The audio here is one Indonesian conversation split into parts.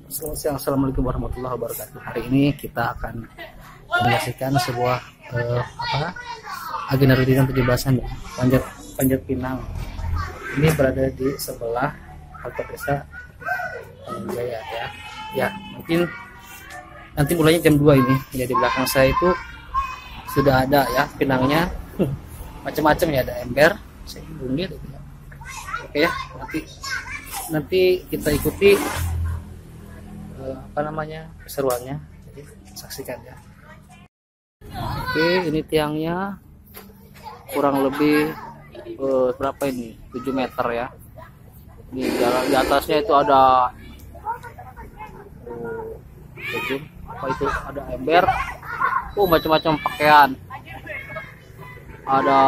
Selamat siang, assalamualaikum warahmatullahi wabarakatuh. Hari ini kita akan menyaksikan sebuah agenda rutin 17-an ya, Panjat Pinang. Ini berada di sebelah halte desa Jaya ya. Ya, mungkin nanti mulainya jam 2 ini. Ya, di belakang saya itu sudah ada ya pinangnya. Macam-macam ya, ada ember, saya bunyi gitu ya. Oke ya, nanti kita ikuti keseruannya, jadi saksikan ya. Oke, ini tiangnya kurang lebih berapa ini, 7 meter ya. Di atasnya itu ada ada ember, macam-macam pakaian, ada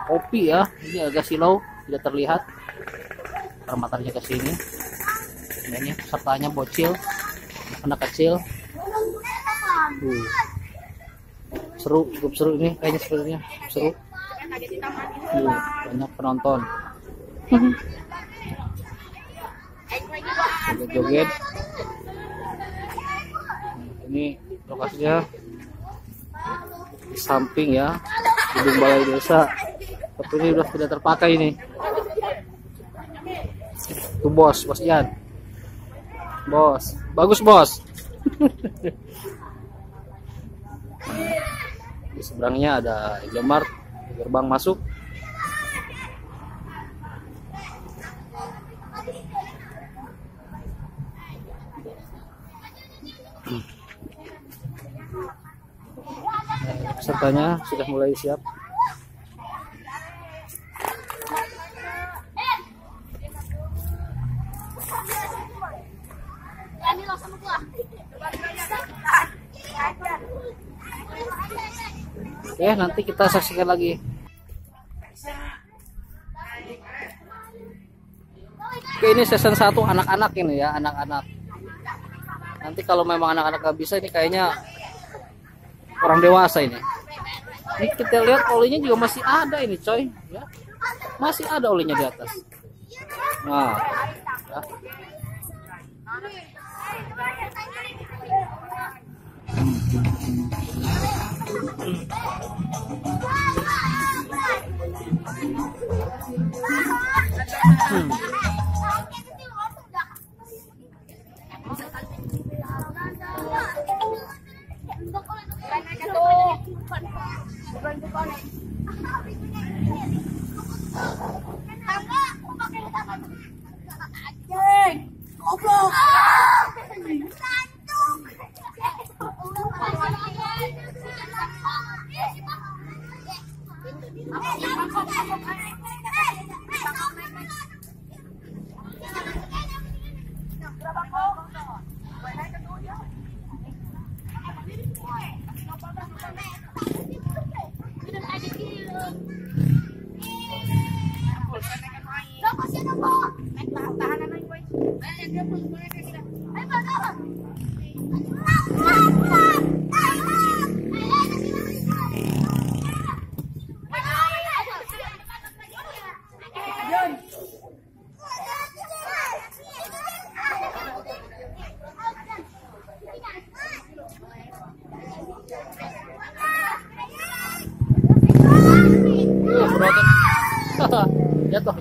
kopi ya. Ini agak silau, tidak terlihat karena matanya ke sini. Ini pesertanya bocil, anak kecil. Cukup seru ini kayaknya, sebenarnya seru. Banyak penonton. Joget-joget. Ini lokasinya di samping ya, gedung balai desa. Tapi ini udah tidak terpakai ini. Itu bos Ian. Bos, bagus bos. Di seberangnya ada Indomaret, gerbang masuk. Pesertanya sudah mulai siap. Oke, nanti kita saksikan lagi. Oke, ini season 1 anak-anak ini ya, anak-anak. Nanti kalau memang anak-anak nggak bisa, ini kayaknya orang dewasa ini. Ini kita lihat olinya juga masih ada ini coy ya. Masih ada olinya di atas. Nah ya. Jatuh.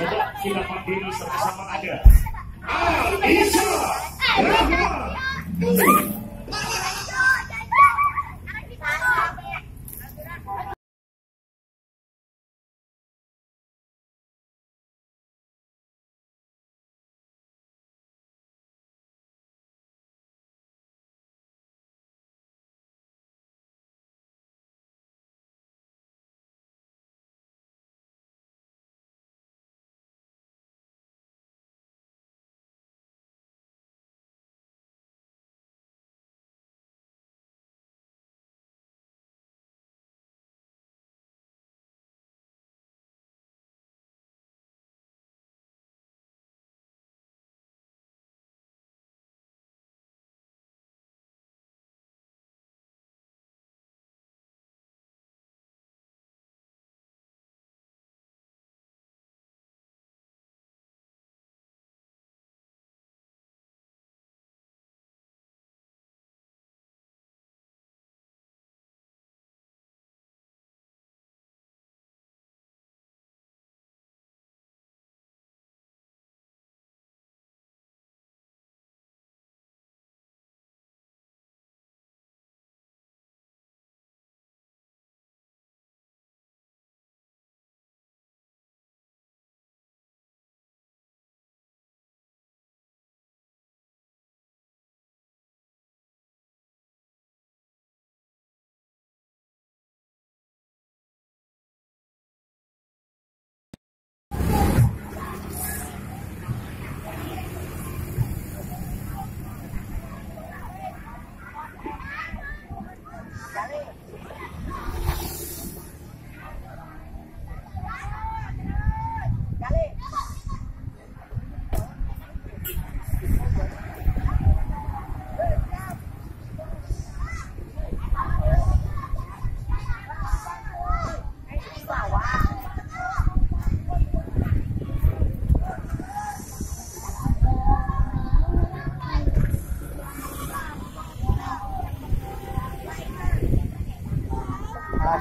Coba kita berdiri sama-sama ada. Isa Rahma.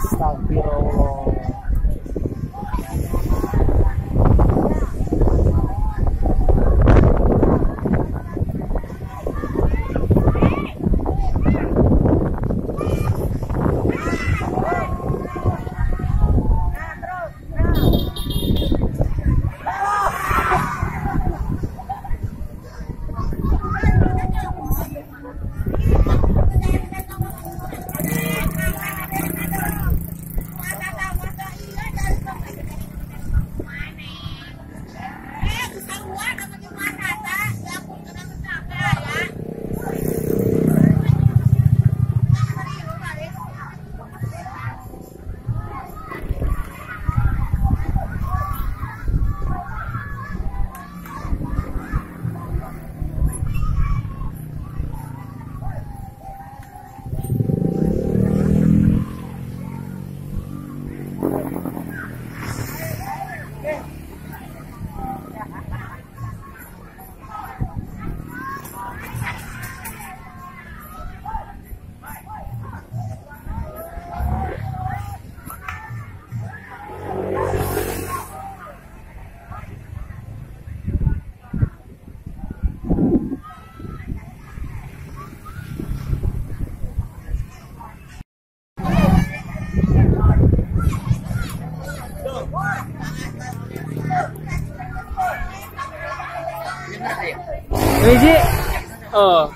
Astagfirullah. Biji. Oh.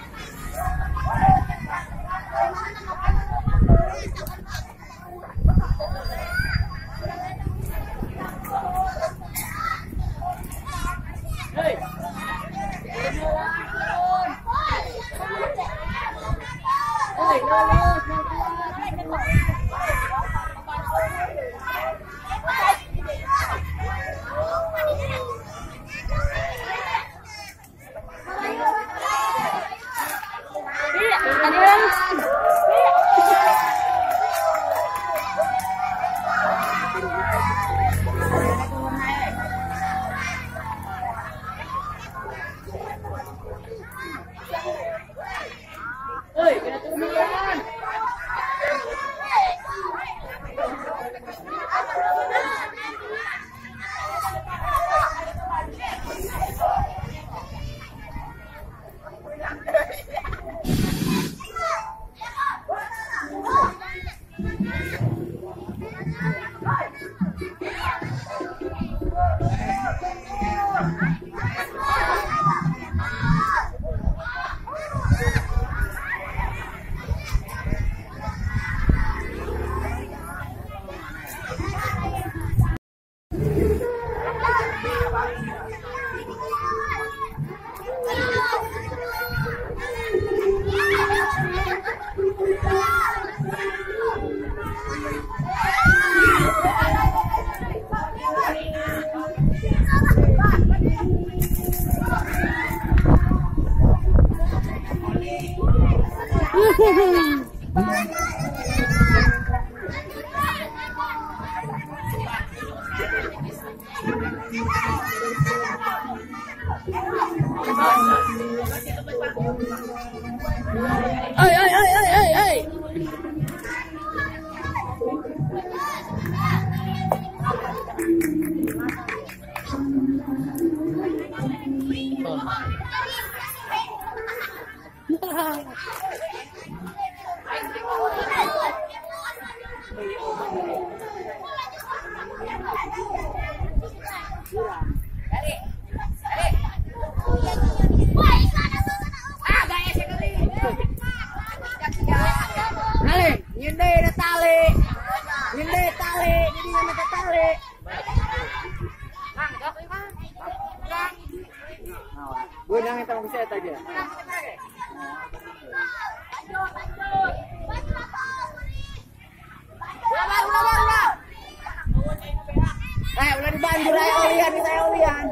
Udah dibanjur aja olian, saya olian.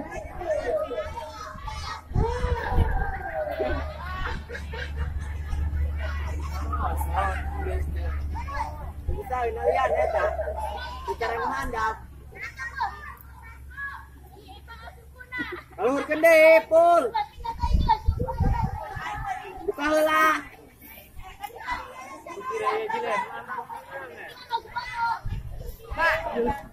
Bisa olian eta. Bicara menghandap. Alur gede, Pul. Buka heula. Yuk.